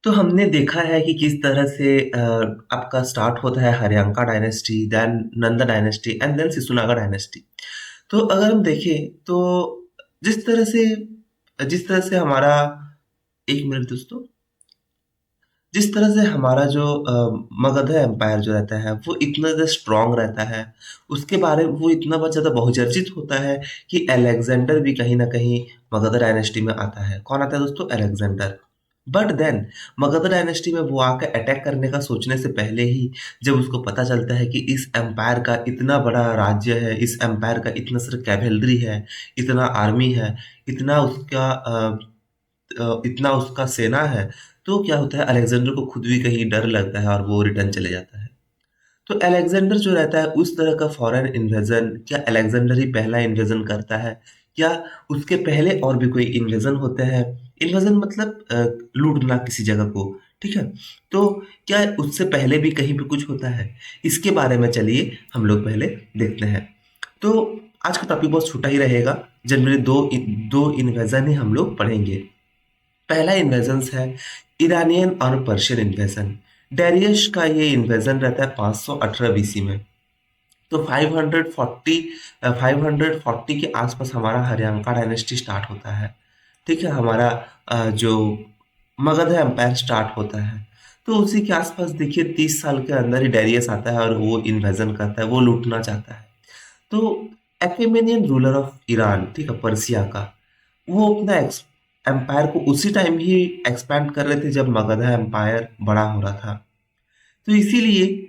तो हमने देखा है कि किस तरह से आपका स्टार्ट होता है Haryanka dynasty, then Nanda dynasty and then Shishunaga dynasty. तो अगर हम देखें तो जिस तरह से जिस तरह से हमारा एक मिनट दोस्तों, जिस तरह से हमारा जो मगध एम्पायर जो रहता है वो इतना ज़्यादा स्ट्रांग रहता है, उसके बारे में वो इतना बहुत ज़्यादा बहुचर्चित होता है कि अलेक्जेंडर भी कहीं न कहीं मगध डायनेस्टी में आता है। कौन आता है दोस्तों? Alexander. But then Magadha dynasty में वो आकर अटैक करने का सोचने से पहले ही जब उसको पता चलता है कि इस एम्पायर का इतना बड़ा राज्य है, इस एम्पायर का इतना सारा कैवेलरी है, इतना आर्मी है, इतना उसका इतना उसका सेना है, तो क्या होता है अलेक्जेंडर को खुद भी कहीं डर लगता है और वो रिटर्न चले जाता है। तो अलेक्जेंडर जो रहता है उस तरह का फॉरेन इन्वेजन, क्या अलेक्जेंडर ही पहला इन्वेजन करता है? क्या उसके पहले और भी कोई इन्वेजन होते हैं? इन्वेजन मतलब लूटना किसी जगह को, ठीक है? तो क्या उससे पहले भी कहीं पे कुछ होता है? इसके बारे में चलिए हम लोग पहले देखते हैं। तो आज का टॉपिक बहुत छोटा ही रहेगा। जनरली दो इन्वेजन ही हम लोग पढ़ेंगे। पहला इन्वेजन है ईरानियन और पर्शियन इन्वेजन। डेरियस का ये इन्वेजन रहता है 518 बीसी में। तो 540 के आसपास हमारा हर्यंका डायनेस्टी स्टार्ट होता है। ठीक है, हमारा जो मगध एम्पायर स्टार्ट होता है। तो उसी के आसपास देखिए 30 साल के अंदर ही डेरियस आता है और वो इन्वेजन करता है, वो लूटना चाहता है। तो एकेमेनियन रूलर ऑफ ईरान, ठीक है, पर्सिया का, वो अपना एम्पायर को उसी टाइम ही एक्सपैंड कर रहे थे जब मगध एम्पायर बड़ा हो रहा था। तो इसीलिए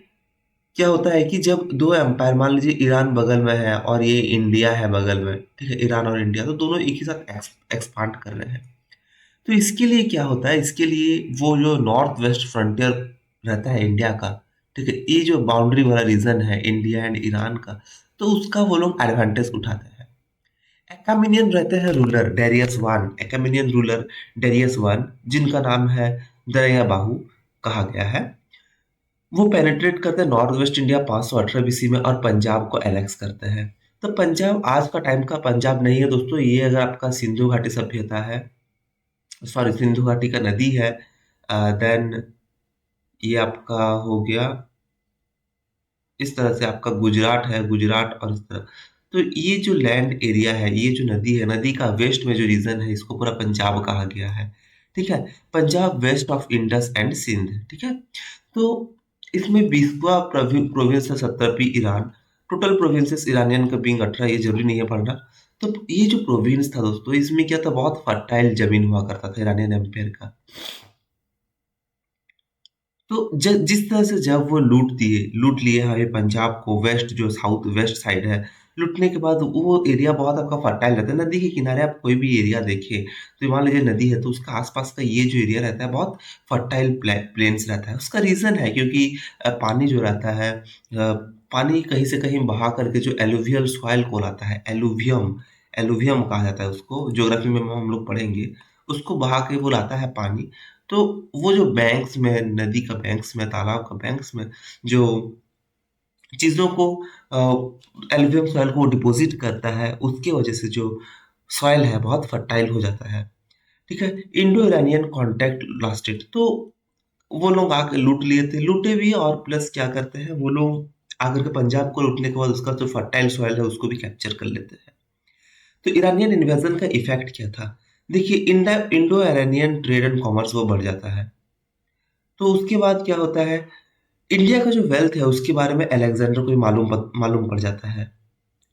क्या होता है कि जब दो एम्पायर, मान लीजिए ईरान बगल में है और ये इंडिया है बगल में, ठीक है, ईरान और इंडिया, तो दोनों एक ही साथ एक्सपांड कर रहे हैं। तो इसके लिए क्या होता है, इसके लिए वो जो नॉर्थ वेस्ट फ्रंटियर रहता है इंडिया का, ठीक है, ये जो बाउंड्री वाला रीजन है इंडिया एंड ईरान का, तो उसका वो लोग एडवांटेज उठाते हैं। एकामिनियन रहते हैं ruler Darius one, Achaemenian ruler Darius one, जिनका नाम है दरिया बाहू कहा गया है। वो पेनिट्रेट करते हैं नॉर्थ वेस्ट इंडिया 518 बीसी में और पंजाब को एलेक्स करते हैं। तो पंजाब आज का टाइम का पंजाब नहीं है दोस्तों, ये अगर आपका सिंधु घाटी सभ्यता है, सॉरी सिंधु घाटी का नदी है, देन ये आपका हो गया, इस तरह से आपका गुजरात है, गुजरात और इस तरह। तो ये जो लैंड एरिया है, ये जो नदी है, नदी का वेस्ट में जो रीजन है, इसको पूरा पंजाब कहा गया है। ठीक है, Punjab west of Indus and Sindh, ठीक है। तो इसमें 20वां प्रोविंस है satrapy Iran. Total provinces Iranian का बीइंग 18, ये जरूरी नहीं है पढ़ना। तो ये जो प्रोविंस था दोस्तों, इसमें क्या था, बहुत फर्टाइल जमीन हुआ करता था ईरानियन एम्पायर का। तो जिस तरह से जब वो लूट लिए हमारे पंजाब को, वेस्ट जो साउथ वेस्ट साइड है, लूटने के बाद वो एरिया बहुत आपका फर्टाइल रहता है। नदी के किनारे आप कोई भी एरिया देखिए, तो मान लीजिए नदी है, तो उसका आसपास का ये जो एरिया रहता है बहुत फर्टाइल प्लेन्स रहता है। उसका रीजन है क्योंकि पानी जो रहता है, पानी कहीं से कहीं बहा करके जो एलुवियल सॉइल को लाता है, एलुवियम, एलुवियम कहा जाता है उसको, ज्योग्राफी में हम लोग पढ़ेंगे। उसको बहा के वो लाता है पानी। तो वो जो बैंक्स में, नदी का बैंक्स में, तालाब का बैंक्स में जो चीज़ों को एल्युवियल सॉइल को डिपॉजिट करता है, उसकी वजह से जो सॉइल है बहुत फर्टाइल हो जाता है। ठीक है, इंडो ईरानियन कॉन्टैक्ट लास्टेड। तो वो लोग आके लूट लिए थे, लूटे भी, और प्लस क्या करते हैं वो लोग आकर के पंजाब को लूटने के बाद उसका जो फर्टाइल सॉइल है उसको भी कैप्चर कर लेते हैं। तो ईरानियन इन्वेजन का इफेक्ट क्या था? देखिए, Indo Iranian trade and commerce वो बढ़ जाता है। तो उसके बाद क्या होता है, इंडिया का जो वेल्थ है उसके बारे में अलेक्जेंडर को ही मालूम पड़ जाता है।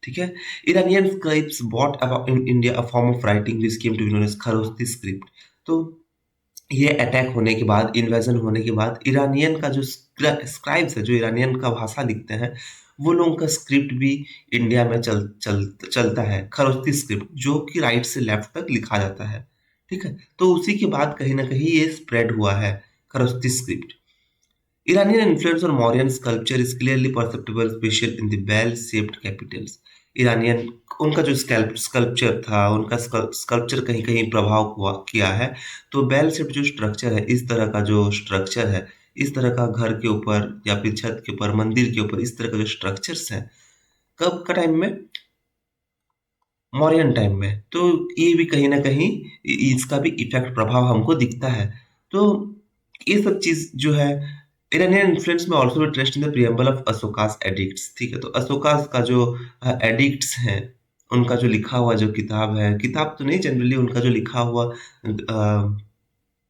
ठीक है, Iranian scripts brought about in India a form of writing which came to be known as Kharosthi script. तो ये अटैक होने के बाद, इन्वेजन होने के बाद, ईरानियन का जो स्क्राइब्स है, जो ईरानियन का भाषा लिखते हैं, वो लोगों का स्क्रिप्ट भी इंडिया में चलता है, खरोस्ती स्क्रिप्ट, जो कि राइट से लेफ्ट तक लिखा जाता है। ठीक है, तो उसी के बाद कहीं ना कहीं ये स्प्रेड हुआ है, खरोस्ती script. Iranian influence on Mauryan sculpture is clearly perceptible, especially in the bell-shaped capitals. Iranian, उनका जो स्कल्पचर था, उनका स्कल्पचर कहीं कहीं प्रभाव हुआ किया है। तो बेल शेप जो स्ट्रक्चर है, इस तरह का जो स्ट्रक्चर है, इस तरह का घर के ऊपर या फिर छत के ऊपर, मंदिर के ऊपर, इस तरह का जो स्ट्रक्चर्स है, कब का टाइम में, मौर्यन टाइम में। तो ये भी कहीं ना कहीं इसका भी इफेक्ट, प्रभाव हमको दिखता है। तो ये सब चीज़ जो है, इरानियन इन्फ्लुएंस में also traced in the preamble of Ashoka's edicts, ठीक है? तो अशोकास का जो एडिक्ट्स हैं, उनका जो लिखा हुआ जो किताब है, किताब तो नहीं जनरली उनका जो लिखा हुआ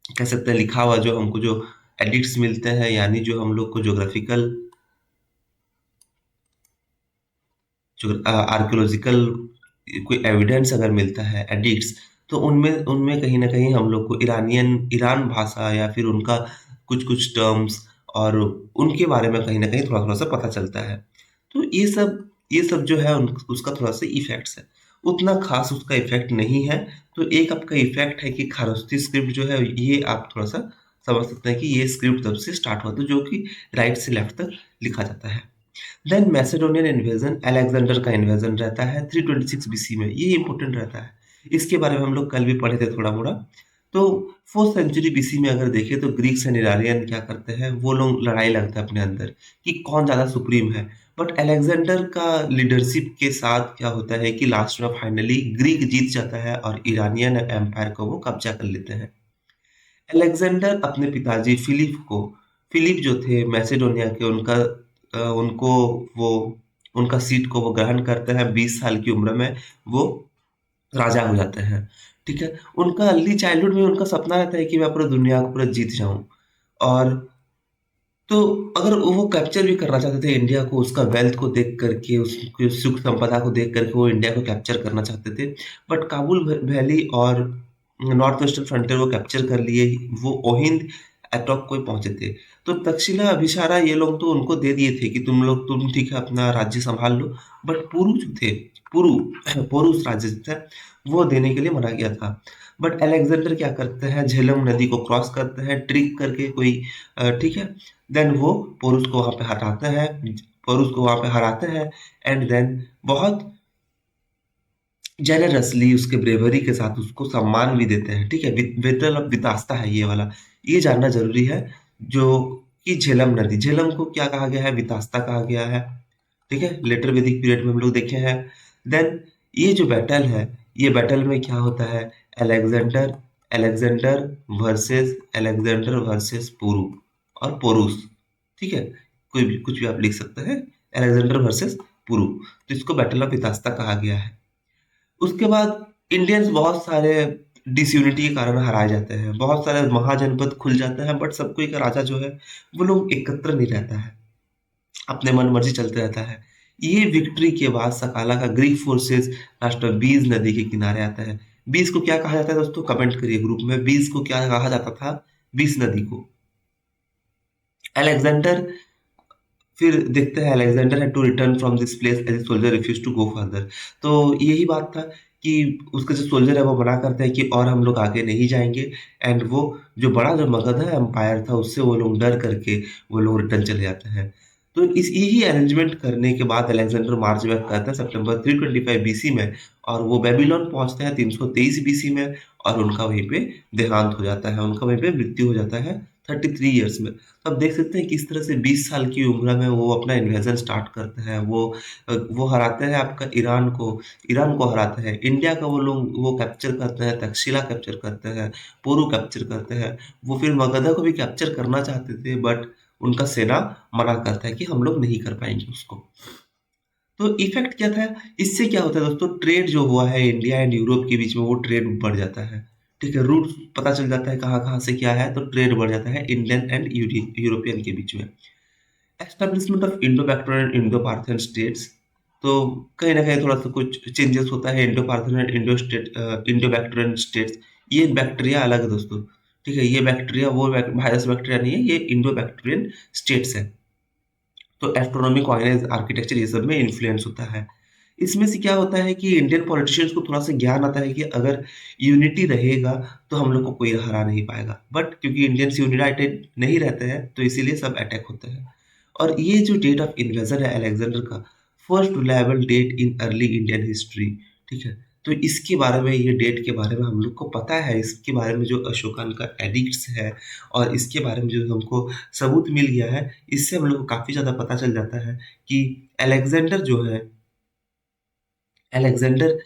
कह सकते हैं लिखा हुआ जो हमको जो एडिक्ट्स मिलते हैं, यानी जो हम लोग को ज्योग्राफिकल जो आर्कियोलॉजिकल कोई एविडेंस अगर मिलता है एडिक्ट्स, तो उनमें उनमें कहीं न कहीं हम लोग को ईरान भाषा या फिर उनका कुछ-कुछ टर्म्स और उनके बारे में कहीं न कहीं थोड़ा-थोड़ा सा पता चलता है। तो ये सब जो है उन उसका थोड़ा-सा इफ़ेक्ट्स है। उतना ख़ास उसका इफ़ेक्ट नहीं है, तो एक आपका इफ़ेक्ट है कि खारोस्ती स्क्रिप्ट जो है ये आप थोड़ा-सा समझ सकते हैं कि ये स्क्रिप्ट तब से स्टार्ट हुआ था जो कि राइट से लेफ्ट तक लिखा जाता है। देन मैसेडोनियन इन्वेजन, अलेक्जेंडर का इन्वेजन रहता है 326 बीसी में, ये इंपॉर्टेंट रहता है। इसके बारे में हम लोग कल भी पढ़े थे थोड़ा-मोड़ा। तो 4th सेंचुरी बीसी में अगर देखें तो ग्रीक्स एंड इरानियन क्या करते हैं, वो लोग लड़ाई लगता है अपने अंदर कि कौन ज़्यादा सुप्रीम है। बट अलेक्जेंडर का लीडरशिप के साथ क्या होता है कि लास्ट में फाइनली ग्रीक जीत जाता है और ईरानियन एम्पायर को वो कब्जा कर लेते हैं। अलेक्जेंडर अपने पिताजी फिलिप जो थे मैसेडोनिया के, उनको वो उनका सीट को वो ग्रहण करते हैं, 20 साल की उम्र में वो राजा हो जाते हैं, ठीक है? उनका अर्ली चाइल्डहुड में उनका सपना रहता है कि मैं पूरी दुनिया को पूरा जीत जाऊँ। और तो अगर वो कैप्चर भी करना चाहते थे इंडिया को, उसका वेल्थ को देख कर के, उसकी सुख संपदा को देख कर के वो इंडिया को कैप्चर करना चाहते थे। बट काबुल वैली और नॉर्थ वेस्टर्न फ्रंटियर वो कैप्चर कर लिए, वो ओहिंद एटॉक को पहुँचे थे। तो तक्षशिला, अभिसारा ये लोग तो उनको दे दिए थे कि तुम ठीक है अपना राज्य सँभाल लो। बट पुरु जो थे, पुरु पोरुस राज्य जो था, वो देने के लिए मना किया था। बट अलेक्जेंडर क्या करते हैं, झेलम नदी को क्रॉस करते हैं, ट्रिक करके कोई ठीक है? देन वो पोरुस को वहाँ पे हराते हैं एंड देन बहुत जेनरसली उसके ब्रेवरी के साथ उसको सम्मान भी देते हैं, ठीक है? बैटल ऑफ वितास्ता है ये वाला। ये जानना ज़रूरी है, जो कि झेलम को क्या कहा गया है? वितास्ता कहा गया है, ठीक है? लेटर वैदिक पीरियड में हम लोग देखे हैं। देन ये जो बैटल है, ये बैटल में क्या होता है? अलेक्जेंडर अलेक्जेंडर अलेक्जेंडर वर्सेस पुरु और पोरूस, ठीक है? कोई भी कुछ भी आप लिख सकते हैं, अलेक्जेंडर वर्सेस पुरु। तो इसको बैटल ऑफ वितास्ता कहा गया है। उसके बाद इंडियंस बहुत सारे डिसयूनिटी के कारण हराए जाते हैं, बहुत सारे महाजनपद खुल जाते हैं, बट सब कोई का राजा जो है, वो लोग एकत्र नहीं रहता है, अपने मन मर्जी चलते रहता है। ये विक्ट्री के बाद सकाला का ग्रीक फोर्सेस लास्ट में बीज नदी के किनारे आता है। बीज को क्या कहा जाता है दोस्तों? कमेंट करिए ग्रुप में, बीज को क्या कहा जाता था? बीस नदी को। अलेक्जेंडर, फिर देखते हैं Alexander had to return from this place as soldier refused to go further. तो यही बात था कि उसका जो सोल्जर है वो मना करता है कि और हम लोग आगे नहीं जाएँगे, एंड वो जो बड़ा जो मगध एम्पायर था उससे वो लोग डर करके वो लोग रिटर्न चले जाते हैं। तो इस यही अरेंजमेंट करने के बाद अलेक्जेंडर मार्च बैक करता है सितंबर 325 बीसी में, और वो बेबीलोन पहुँचते हैं 323 बीसी में, और उनका वहीं पे देहांत हो जाता है, उनका वहीं पे मृत्यु हो जाता है 33 ईयर्स में। तो आप देख सकते हैं किस तरह से 20 साल की उम्र में वो अपना इन्वेजन स्टार्ट करते हैं। वो हराते हैं आपका ईरान को हराते हैं। इंडिया का वो कैप्चर करते हैं, तक्षशिला कैप्चर करते हैं, पोरू कैप्चर करते हैं। वो फिर मगध को भी कैप्चर करना चाहते थे, बट उनका सेना मना करता है कि हम लोग नहीं कर पाएँगे उसको। तो इफ़ेक्ट क्या था? इससे क्या होता है दोस्तों, ट्रेड जो हुआ है इंडिया एंड यूरोप के बीच में, वो ट्रेड बढ़ जाता है। ठीक है? रूट्स पता चल जाता है कहाँ-कहाँ से क्या है, तो ट्रेड बढ़ जाता है इंडियन एंड यूरोपियन के बीच में। Establishment of Indo-Bactrian and Indo-Parthian states, तो कहीं न कहीं थोड़ा-सा कुछ चेंजेस होता है इंडो-पार्थियन एंड इंडो-बैक्ट्रियन स्टेट्स। ये बैक्टीरिया अलग है दोस्तों, ठीक है? ये बैक्टीरिया वो वायरस बैक्टीरिया नहीं है, ये इंडो-बैक्ट्रियन स्टेट्स है। तो एस्ट्रोनॉमी, कॉइनेज, आर्किटेक्चर ये सब में इन्फ्लुएंस होता है। इसमें से क्या होता है कि इंडियन पॉलिटिशियंस को थोड़ा-सा ज्ञान आता है कि अगर यूनिटी रहेगा, तो हम लोग को कोई हरा नहीं पाएगा। बट क्योंकि इंडियंस यूनाइटेड नहीं रहते हैं, तो इसीलिए सब अटैक होते हैं। और ये जो डेट ऑफ इन्वेजन है अलेक्जेंडर का, first reliable date in early Indian history, ठीक है? तो इसके बारे में, ये डेट के बारे में हम लोग को पता है, इसके बारे में जो अशोकन का एडिक्ट्स है और इसके बारे में जो हमको सबूत मिल गया है, इससे हम लोग को काफ़ी ज़्यादा पता चल जाता है कि अलेक्जेंडर जो है, अलेक्जेंडर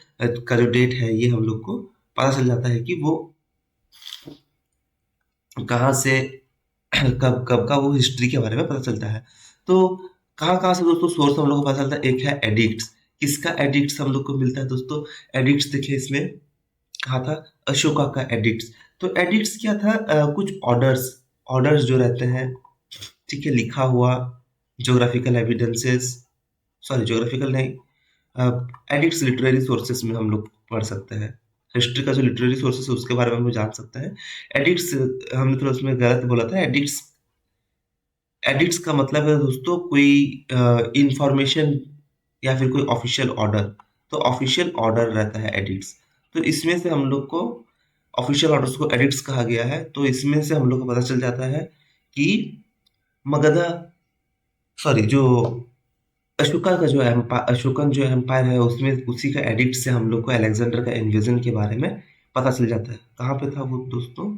का जो डेट है, ये हम लोग को पता चल जाता है कि वो कहाँ से कब कब का वो हिस्ट्री के बारे में पता चलता है। तो कहाँ-कहाँ से दोस्तों सोर्स हम लोग को पता चलता है, एक है एडिक्ट्स। किसका एडिक्ट्स हम लोग को मिलता है दोस्तों? एडिक्ट्स देखिए इसमें कहा था, अशोका का एडिक्ट्स। तो एडिक्ट्स क्या था, कुछ ऑर्डर्स ऑर्डर्स जो रहते हैं, ठीक है, लिखा हुआ, ज्योग्राफिकल एविडेंसेस, सॉरी ज्योग्राफिकल नहीं, एडिक्ट्स लिटरेरी सोर्सेस में हम लोग पढ़ सकते हैं। हिस्ट्री का जो लिटरेरी सोर्सेस है उसके बारे में हम लोग जान सकते हैं। एडिक्ट्स, हमने थोड़ा उसमें गलत बोला था। एडिक्ट्स एडिक्ट्स का मतलब है दोस्तों कोई इंफॉर्मेशन या फिर कोई ऑफिशियल ऑर्डर। तो ऑफिशियल ऑर्डर रहता है एडिक्ट्स। तो इसमें से हम लोग को ऑफिशियल ऑर्डर्स को एडिक्ट्स कहा गया है। तो इसमें से हम लोग को पता चल जाता है कि मगधा, सॉरी जो अशोका का जो अशोकन जो एम्पायर है उसमें उसी का एडिक्ट से हम लोग को अलेक्जेंडर का इन्वेजन के बारे में पता चल जाता है। कहाँ पे था वो दोस्तों?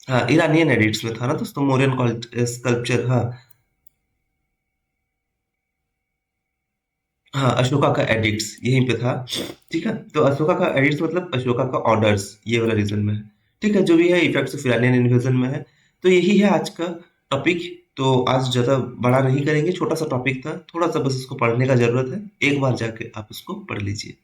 हाँ, ईरानियन एडिक्ट्स में था ना दोस्तों, मौर्यन स्कल्पचर, हाँ। हाँ, अशोका का एडिक्ट्स यहीं पे था। ठीक है, तो अशोका का एडिक्ट्स मतलब अशोका का ऑर्डर्स, ये वाला रीजन में है। ठीक है, जो भी है इफेक्ट्स ऑफ इरानियन इन्वेजन में है। तो यही है आज का टॉपिक। तो आज ज्यादा बड़ा नहीं करेंगे, छोटा सा टॉपिक था, थोड़ा सा बस इसको पढ़ने का जरूरत है, एक बार जाके आप इसको पढ़ लीजिए।